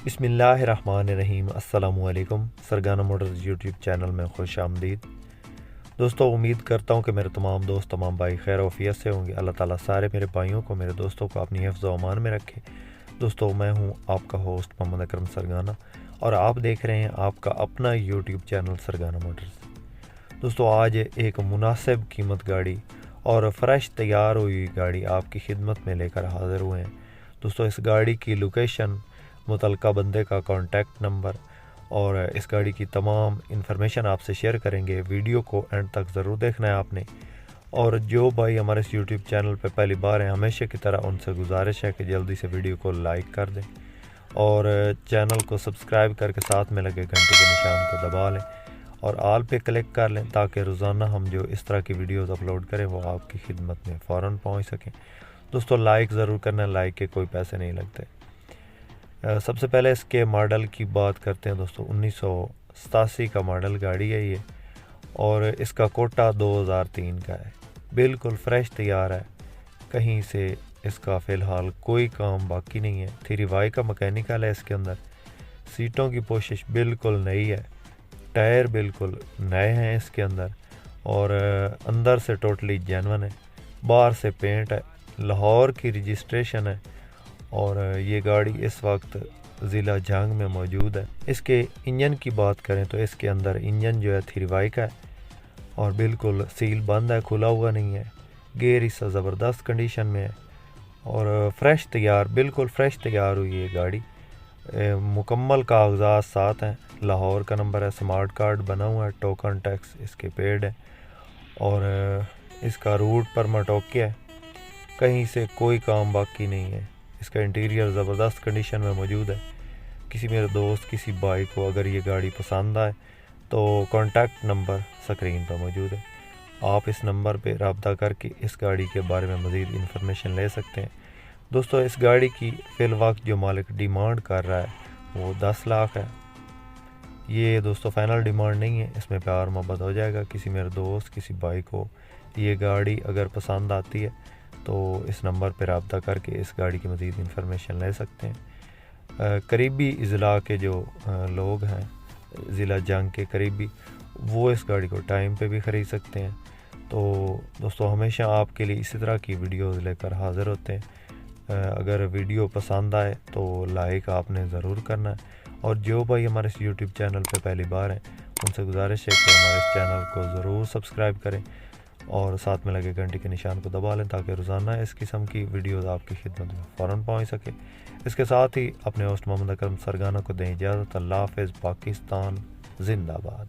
बिस्मिल्लाहिर्रहमानिर्रहीम। अस्सलामुअलैकुम। सरगाना Motors YouTube channel में खुश आमदीद। दोस्तों, उम्मीद करता हूँ कि मेरे तमाम दोस्त तमाम भाई खैर वफ़ियत से होंगे। अल्लाह ताला सारे मेरे भाइयों को, मेरे दोस्तों को अपनी हिफ्ज़ व अमान में रखे। दोस्तों, मैं हूँ आपका होस्ट मोहम्मद अकरम सरगाना और आप देख रहे हैं आपका अपना यूट्यूब चैनल सरगाना मोटर्स। दोस्तों, आज एक मुनासिब कीमत गाड़ी और फ़्रेश तैयार हुई गाड़ी आपकी खिदमत में लेकर हाज़िर हुए हैं। दोस्तों, इस गाड़ी की लोकेशन, मुतलका बंदे का कॉन्टैक्ट नंबर और इस गाड़ी की तमाम इन्फॉर्मेशन आपसे शेयर करेंगे। वीडियो को एंड तक ज़रूर देखना है आपने। और जो भाई हमारे इस यूट्यूब चैनल पे पहली बार हैं, हमेशा की तरह उनसे गुजारिश है कि जल्दी से वीडियो को लाइक कर दें और चैनल को सब्सक्राइब करके साथ में लगे घंटे के निशान को दबा लें और आल पे क्लिक कर लें ताकि रोज़ाना हम जो इस तरह की वीडियोस अपलोड करें वो आपकी खिदमत में फ़ौरन पहुंच सकें। दोस्तों, लाइक ज़रूर करना, लाइक के कोई पैसे नहीं लगते। सबसे पहले इसके मॉडल की बात करते हैं। दोस्तों, 1987 का मॉडल गाड़ी है ये और इसका कोटा 2003 का है। बिल्कुल फ्रेश तैयार है, कहीं से इसका फ़िलहाल कोई काम बाकी नहीं है। 3Y का मैकेनिकल है इसके अंदर। सीटों की पोशिश बिल्कुल नई है, टायर बिल्कुल नए हैं इसके अंदर और अंदर से टोटली जेन्युइन है। बाहर से पेंट है, लाहौर की रजिस्ट्रेशन है और ये गाड़ी इस वक्त ज़िला जंग में मौजूद है। इसके इंजन की बात करें तो इसके अंदर इंजन जो है 3Y का है और बिल्कुल सील बंद है, खुला हुआ नहीं है। गेयर हिस्सा ज़बरदस्त कंडीशन में है और फ्रेश तैयार, बिल्कुल फ्रेश तैयार हुई है गाड़ी। मुकम्मल कागजात साथ हैं, लाहौर का नंबर है, स्मार्ट कार्ड बना हुआ है, टोकन टैक्स इसके पेड है और इसका रूट परमिट ओके है, कहीं से कोई काम बाकी नहीं है। इसका इंटीरियर ज़बरदस्त कंडीशन में मौजूद है। किसी मेरे दोस्त, किसी भाई को अगर ये गाड़ी पसंद आए तो कॉन्टैक्ट नंबर स्क्रीन पर मौजूद है। आप इस नंबर पे रब्ता करके इस गाड़ी के बारे में मज़ीद इन्फॉर्मेशन ले सकते हैं। दोस्तों, इस गाड़ी की फ़िलवक्त जो मालिक डिमांड कर रहा है वो 10 लाख है। ये दोस्तों फ़ाइनल डिमांड नहीं है, इसमें प्यार मोहब्बत हो जाएगा। किसी मेरे दोस्त, किसी भाई को ये गाड़ी अगर पसंद आती है तो इस नंबर पर रब्ता करके इस गाड़ी की मज़ीद इन्फॉर्मेशन ले सकते हैं। करीबी ज़िला के जो लोग हैं, ज़िला जंग के करीबी, वो इस गाड़ी को टाइम पे भी ख़रीद सकते हैं। तो दोस्तों, हमेशा आपके लिए इसी तरह की वीडियोज़ लेकर हाज़िर होते हैं। अगर वीडियो पसंद आए तो लाइक आपने ज़रूर करना है और जो भाई हमारे इस यूट्यूब चैनल पे पहली बार हैं उनसे गुजारिश है कि हमारे इस चैनल को ज़रूर सब्सक्राइब करें और साथ में लगे घंटे के निशान को दबा लें ताकि रोज़ाना इस किस्म की वीडियोज़ आपकी खिदमत में फ़ौरन पहुँच सके। इसके साथ ही अपने होस्ट मोहम्मद अकरम सरगाना को दें इजाज़त। अल्लाह हाफ़िज़। पाकिस्तान ज़िंदाबाद।